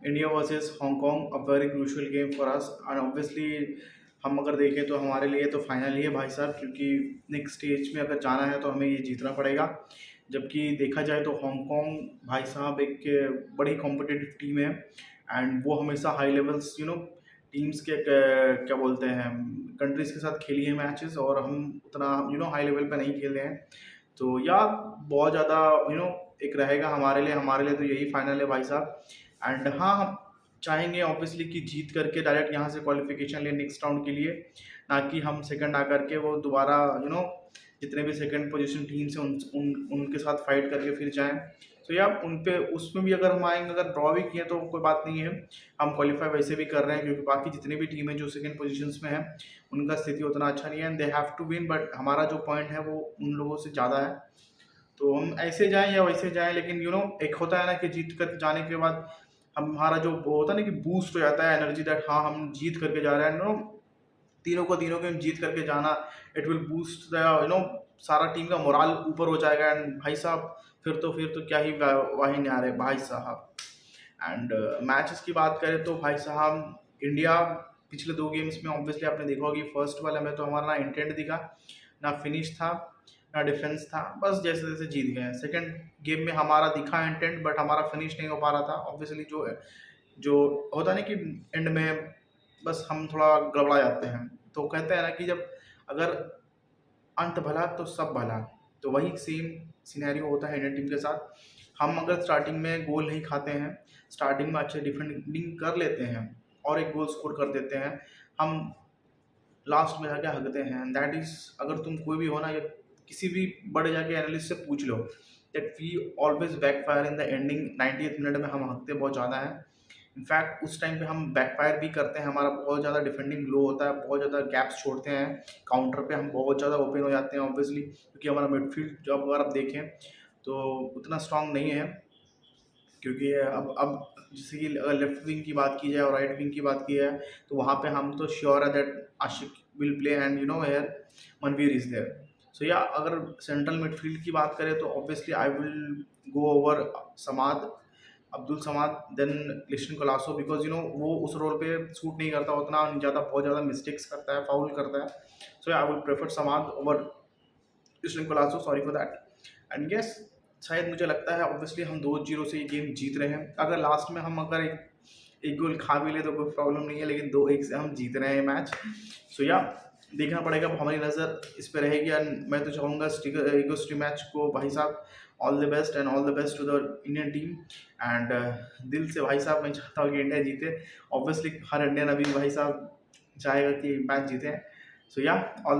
India versus Hong Kong, a very crucial game for us and obviously हम अगर देखें तो हमारे लिए तो फाइनल ही है भाई साहब, क्योंकि नेक्स्ट स्टेज में अगर जाना है तो हमें ये जीतना पड़ेगा। जबकि देखा जाए तो हांगकांग भाई साहब एक बड़ी कॉम्पिटिटिव टीम है एंड वो हमेशा हाई लेवल्स टीम्स के क्या बोलते हैं कंट्रीज के साथ खेली है मैचेस, और हम उतना हाई लेवल पे नहीं खेल रहे हैं। तो या बहुत ज़्यादा एक रहेगा हमारे लिए तो यही फाइनल है भाई साहब। एंड हाँ, हम चाहेंगे ऑब्वियसली कि जीत करके डायरेक्ट यहाँ से क्वालिफिकेशन ले नेक्स्ट राउंड के लिए, ना कि हम सेकंड आकर के वो दोबारा जितने भी सेकंड पोजीशन टीम्स हैं उनके साथ फाइट करके फिर जाएं। तो या उन पे उसमें भी अगर हम आएंगे, अगर ड्रॉ भी किए तो कोई बात नहीं है, हम क्वालिफाई वैसे भी कर रहे हैं, क्योंकि बाकी जितनी भी टीम है जो सेकंड पोजीशंस में है उनका स्थिति उतना अच्छा नहीं है and they have to win, but हमारा जो पॉइंट है वो उन लोगों से ज़्यादा है। तो हम ऐसे जाएं या वैसे जाएं, लेकिन एक होता है ना कि जीत कर जाने के बाद हमारा जो वो होता है ना कि बूस्ट हो जाता है एनर्जी, दैट हाँ हम जीत करके जा रहे हैं तीनों के जीत करके जाना, इट विल बूस्ट द सारा टीम का मोराल ऊपर हो जाएगा एंड भाई साहब फिर तो क्या ही वाहिनी आ रहे भाई साहब। एंड मैचेस की बात करें तो भाई साहब इंडिया पिछले 2 गेम्स में ऑब्वियसली आपने देखा होगा कि फर्स्ट वाले में तो हमारा ना इंटेंट दिखा, ना फिनिश था, ना डिफेंस था, बस जैसे जैसे जीत गए। सेकंड गेम में हमारा दिखा इंटेंट बट हमारा फिनिश नहीं हो पा रहा था। ऑब्वियसली जो जो होता है ना कि एंड में बस हम थोड़ा गड़बड़ा जाते हैं। तो कहते हैं ना कि जब अगर अंत भला तो सब भला, तो वही सेम सिनेरियो होता है इंडियन टीम के साथ। हम अगर स्टार्टिंग में गोल नहीं खाते हैं, स्टार्टिंग में अच्छे डिफेंडिंग कर लेते हैं और एक गोल स्कोर कर देते हैं, हम लास्ट में जाके हकते हैं। दैट इज, अगर तुम कोई भी हो ना या किसी भी बड़े जाके एनालिस्ट से पूछ लो, that we always backfire in the ending 90th minute में, हम हकते बहुत ज़्यादा हैं। इनफैक्ट उस टाइम पे हम बैकफायर भी करते हैं, हमारा बहुत ज़्यादा डिफेंडिंग लो होता है, बहुत ज़्यादा गैप्स छोड़ते हैं, काउंटर पे हम बहुत ज़्यादा ओपन हो जाते हैं ऑब्वियसली, क्योंकि हमारा मिडफील्ड जब अगर आप देखें तो उतना स्ट्रांग नहीं है। क्योंकि अब जैसे कि अगर लेफ्ट विंग की बात की जाए और राइट विंग की बात की जाए, तो वहाँ पे हम तो श्योर है that Ashique will play and here Manvir is there. So yeah अगर सेंट्रल मिडफील्ड की बात करें तो obviously I will go over Samad, Abdul Samad, then Liston Colaco, because वो उस रोल पे सूट नहीं करता उतना ज़्यादा, बहुत ज़्यादा मिस्टेक्स करता है, फाउल करता है। So I will prefer Samad over Liston Colaco, sorry for that. And yes, शायद मुझे लगता है ऑब्वियसली हम 2-0 से ये गेम जीत रहे हैं। अगर लास्ट में हम अगर एक गोल खा भी ले तो कोई प्रॉब्लम नहीं है, लेकिन 2-1 से हम जीत रहे हैं मैच। सो या देखना पड़ेगा, हमारी नज़र इस पर रहेगी एंड मैं तो चाहूँगा ईगोस्ट्री मैच को भाई साहब all the best and all the best to the Indian team. And दिल से भाई साहब मैं चाहता हूँ कि इंडिया जीते। ऑब्वियसली हर इंडियन अभी भाई साहब चाहेगा कि मैच जीते। सो या ऑल